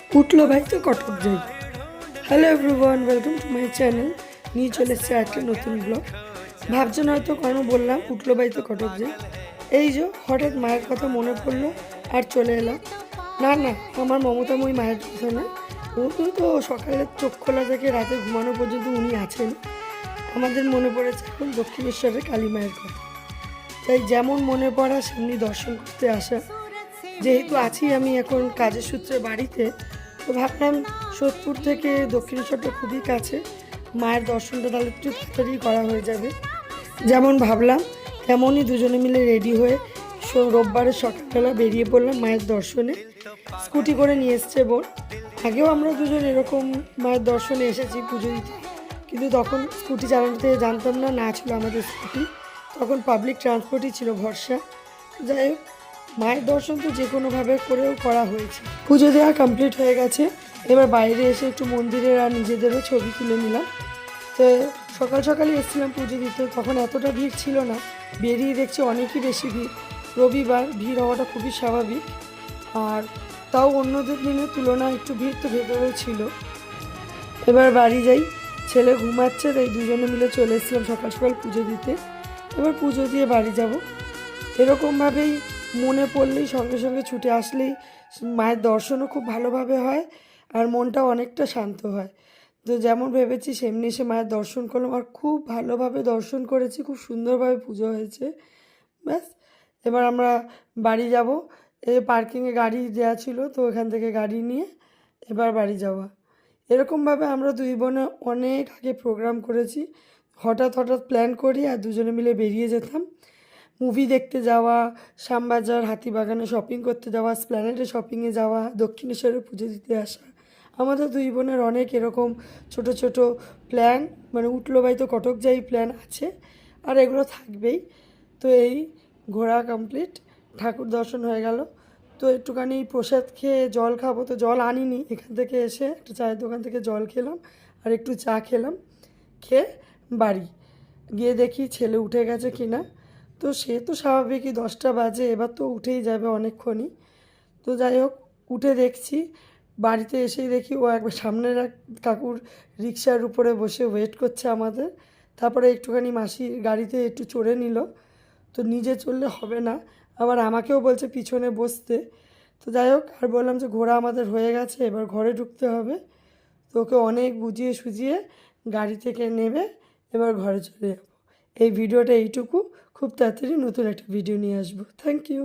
উঠলো ভাই তো কটক যাই। Hello everyone, welcome to my channel. নিয়ে চলে এসছে একটা নতুন ব্লগ। ভাবছেন হয়তো কেন বললাম উঠলো ভাই তো কটক যাই। এই যে হঠাৎ মায়ের কথা মনে পড়লো আর চলে এলাম। না না, আমার মমতাময়ী মায়ের কথা না, উনি তো সকালে চোখ খোলা থেকে রাতে ঘুমানো পর্যন্ত উনি আছেন। আমাদের মনে পড়েছে এখন দক্ষিণেশ্বরের কালী মায়ের কথা। তাই যেমন মনে পড়া সেমনি দর্শন করতে আসা। যেহেতু আছি আমি এখন কাজের সূত্রে বাড়িতে, তো ভাবলাম সোদপুর থেকে দক্ষিণেশ্বরটা খুবই কাছে, মায়ের দর্শনটা তাহলে একটু তাড়াতাড়ি করা হয়ে যাবে। যেমন ভাবলাম তেমনই দুজনে মিলে রেডি হয়ে রোববারের সকালবেলা বেরিয়ে পড়লাম মায়ের দর্শনে। স্কুটি করে নিয়ে এসছে বোন। আগেও আমরা দুজন এরকম মায়ের দর্শনে এসেছি পুজো দিতে, কিন্তু তখন স্কুটি চালানোতে জানতাম না, না ছিল আমাদের স্কুটি, তখন পাবলিক ট্রান্সপোর্টই ছিল ভরসা। যাই হোক, মায়ের দর্শন তো যে কোনোভাবে করেও করা হয়েছে। পুজো দেওয়া কমপ্লিট হয়ে গেছে। এবার বাইরে এসে একটু মন্দিরের আর নিজেদেরও ছবি তুলে নিলাম। তো সকাল সকালই এসেছিলাম পুজো দিতে, তখন এতটা ভিড় ছিল না। বেরিয়ে দেখছি অনেকই বেশি ভিড়। রবিবার ভিড় হওয়াটা খুবই স্বাভাবিক, আর তাও অন্যদের দিনের তুলনায় একটু ভিড় তো ভেতরেও ছিল। এবার বাড়ি যাই, ছেলে ঘুমাচ্ছে, তাই দুজনে মিলে চলে এসেছিলাম সকাল সকাল পুজো দিতে। এবার পুজো দিয়ে বাড়ি যাব। এরকমভাবেই মনে পড়লেই সঙ্গে সঙ্গে ছুটে আসলেই মায়ের দর্শনও খুব ভালোভাবে হয়, আর মনটাও অনেকটা শান্ত হয়। তো যেমন ভেবেছি সেমনি এসে মায়ের দর্শন করলাম, আর খুব ভালোভাবে দর্শন করেছি, খুব সুন্দরভাবে পুজো হয়েছে। ব্যাস, এবার আমরা বাড়ি যাব। পার্কিংয়ে গাড়ি দেওয়া ছিল, তো ওখান থেকে গাড়ি নিয়ে এবার বাড়ি যাওয়া। এরকমভাবে আমরা দুই বোনে অনেক আগে প্রোগ্রাম করেছি। হঠাৎ হঠাৎ প্ল্যান করি আর দুজনে মিলে বেরিয়ে যেতাম। মুভি দেখতে যাওয়া, শ্যামবাজার, হাতিবাগানে শপিং করতে যাওয়া, স্প্ল্যানেডে শপিংয়ে যাওয়া, দক্ষিণেশ্বরে পুজো দিতে আসা। আমাদের দুই বোনের অনেক এরকম ছোট ছোট প্ল্যান, মানে উঠলো বাই তো কটক যাই প্ল্যান আছে, আর এগুলো থাকবেই। তো এই ঘোরা কমপ্লিট, ঠাকুর দর্শন হয়ে গেল। তো একটুখানি প্রসাদ খেয়ে জল খাবো, তো জল আনিনি, এখান থেকে এসে একটা চায়ের দোকান থেকে জল খেলাম আর একটু চা খেলাম। খেয়ে বাড়ি গিয়ে দেখি ছেলে উঠে গেছে কিনা। তো সে তো স্বাভাবিকই, 10টা বাজে, এবার তো উঠেই যাবে অনেকক্ষণই। তো যাই হোক, উঠে দেখছি, বাড়িতে এসেই দেখি ও একবার সামনের এক কাকুর রিক্সার উপরে বসে ওয়েট করছে আমাদের। তারপরে একটুখানি মাসি গাড়িতে একটু চড়ে নিল। তো নিজে চললে হবে না, আবার আমাকেও বলছে পিছনে বসতে। তো যাই হোক, আর বললাম যে ঘোরা আমাদের হয়ে গেছে, এবার ঘরে ঢুকতে হবে। তো ওকে অনেক বুঝিয়ে সুঝিয়ে গাড়ি থেকে নেবে এবার ঘরে চলে যাব। এই ভিডিওটা এইটুকু, খুব তাড়াতাড়ি নতুন একটা ভিডিও নিয়ে আসবো। Thank you.